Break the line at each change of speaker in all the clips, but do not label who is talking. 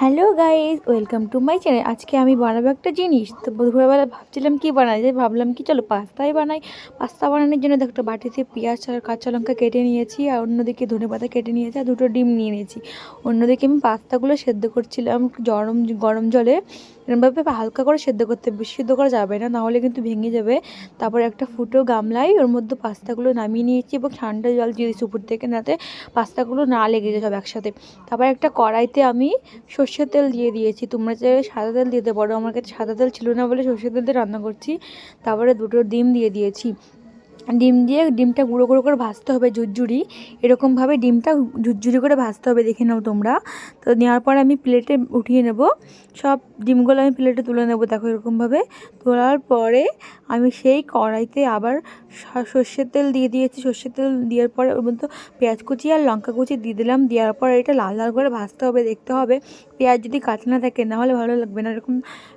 Hello guys, welcome to my channel. আজকে আমি বানাবো একটা জিনিস। তো দুপুরবেলা ভাবছিলাম কি বানাই, যে ভাবলাম কি চলো পাস্তাই বানাই। পাস্তা বানানোর জন্য দেখো একটা বাটিতে পেঁয়াজ আর কাঁচা লঙ্কা কেটে নিয়েছি, আর অন্যদিকে ধনেপাতা কেটে নিয়েছি, আর দুটো ডিম নিয়ে নিয়েছি। অন্যদিকে আমি পাস্তাগুলো সেদ্ধ করছিলাম গরম গরম জলে। এরমভাবে হালকা করে সেদ্ধ করতে, বেশি সেদ্ধ করা যাবে না, নাহলে কিন্তু ভেঙে যাবে। তারপরে একটা ফুটো গামলায় ওর মধ্যে পাস্তাগুলো নামিয়ে নিয়েছি এবং ঠান্ডা জল দিয়ে দিয়েছি উপর থেকে, যাতে পাস্তাগুলো না লেগে যায় সব একসাথে। তারপর একটা কড়াইতে আমি সর্ষের তেল দিয়ে দিয়েছি। তোমরা চাইলে সাদা তেল দিতে পারো, আমার কাছে সাদা তেল ছিল না বলে সর্ষের তেল দিয়ে রান্না করছি। তারপরে দুটো ডিম দিয়ে দিয়েছি। ডিম দিয়ে ডিমটা গুঁড়ো গুঁড়ো করে ভাজতে হবে ঝুরঝুরি, এরকমভাবে ডিমটা ঝুরঝুরি করে ভাজতে হবে, দেখে নাও তোমরা। তো নেওয়ার পর আমি প্লেটে উঠিয়ে নেব, সব ডিমগুলো আমি প্লেটে তুলে নেব। দেখো এরকমভাবে তোলার পরে আমি সেই কড়াইতে আবার সর্ষের তেল দিয়ে দিয়েছি। সর্ষের তেল দেওয়ার পরে ওর মধ্যে পেঁয়াজ কুচি আর লঙ্কা কুচি দিয়ে দিলাম। দেওয়ার পর এটা লাল লাল করে ভাজতে হবে, দেখতে হবে পেঁয়াজ যদি কাঁচা না থাকে, নাহলে ভালো লাগবে না। এরকম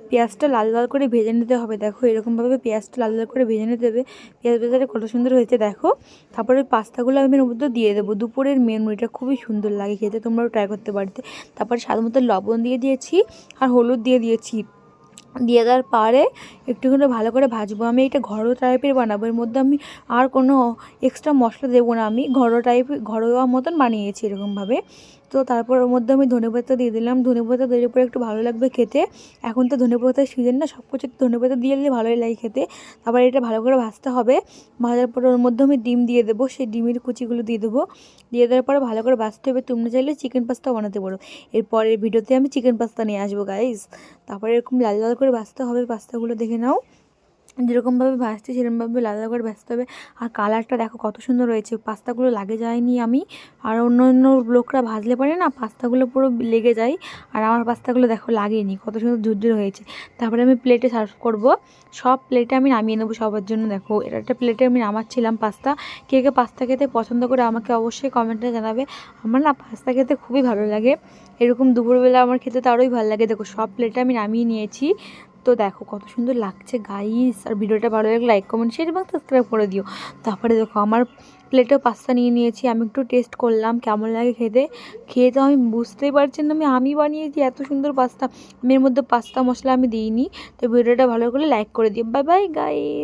পেঁয়াজটা লাল লাল করে ভেজে নিতে হবে। দেখো এরকমভাবে পেঁয়াজটা লাল লাল করে ভেজে নিতে হবে। পেঁয়াজ ভেজাটা কত সুন্দর হয়েছে দেখো। তারপরে পাস্তাগুলো আমি এর মধ্যে দিয়ে দেবো। দুপুরের মেনু, এটা খুবই সুন্দর লাগে খেতে, তোমরাও ট্রাই করতে পারতে। তারপরে স্বাদ মতো লবণ দিয়ে দিয়েছি আর হলুদ দিয়ে দিয়েছি। দিয়ে দেওয়ার পরে একটুখানি ভালো করে ভাজবো। আমি এটা ঘরোয়া টাইপের বানাবো, এর মধ্যে আমি আর কোনো এক্সট্রা মশলা দেবো না। আমি ঘরোয়া মতন বানিয়েছি এরকমভাবে। তো তারপর ওর মধ্যে আমি ধনেপাতা দিয়ে দিলাম। ধনেপাতা দিলে পরে একটু ভালো লাগবে খেতে। এখন তো ধনেপাতার সিজন না, সব কিছু ধনেপাতা দিয়ে দিলে ভালোই লাগে খেতে। তারপর এটা ভালো করে ভাজতে হবে। ভাজার পরে ওর মধ্যে আমি ডিম দিয়ে দেবো, সেই ডিমের কুচিগুলো দিয়ে দেবো। দিয়ে দেওয়ার পরে ভালো করে ভাজতে হবে। তোমরা চাইলে চিকেন পাস্তা বানাতে পারো। এরপরের ভিডিওতে আমি চিকেন পাস্তা নিয়ে আসবো গাইস। তারপরে এরকম লাল লাল করে ভাজতে হবে পাস্তাগুলো, দেখে নাও। যেরকমভাবে ভাজছি সেরকমভাবে লাল লাল করে ভাজতে হবে। আর কালারটা দেখো কত সুন্দর হয়েছে, পাস্তাগুলো লাগে যায়নি। আমি আর অন্য অন্য লোকরা ভাজলে পারে না, পাস্তাগুলো পুরো লেগে যায়, আর আমার পাস্তাগুলো দেখো লাগেনি, কত সুন্দর ঝুরঝুর হয়েছে। তারপরে আমি প্লেটে সার্ভ করব। সব প্লেটে আমি নামিয়ে নেবো সবার জন্য। দেখো এটা একটা প্লেটে আমি নামাচ্ছিলাম পাস্তা। কে কে পাস্তা খেতে পছন্দ করে আমাকে অবশ্যই কমেন্টে জানাবে। আমার না পাস্তা খেতে খুবই ভালো লাগে, এরকম দুপুরবেলা আমার খেতে তো আরোই ভালো লাগে। দেখো সব প্লেটে আমি নামিয়ে নিয়েছি। তো দেখো কত সুন্দর লাগছে গাইস। আর ভিডিওটা ভালো লাগলে লাইক কমেন্ট শেয়ার এবং সাবস্ক্রাইব করে দিও। তারপরে দেখো আমার প্লেটেও পাস্তা নিয়ে নিয়েছি। আমি একটু টেস্ট করলাম কেমন লাগে খেতে। খেয়ে তো আমি বুঝতেই পারছি না আমি বানিয়েছি এত সুন্দর পাস্তা। আমি এর মধ্যে পাস্তা মশলা আমি দিইনি। তো ভিডিওটা ভালো করে লাইক করে দিও। Bye bye guys.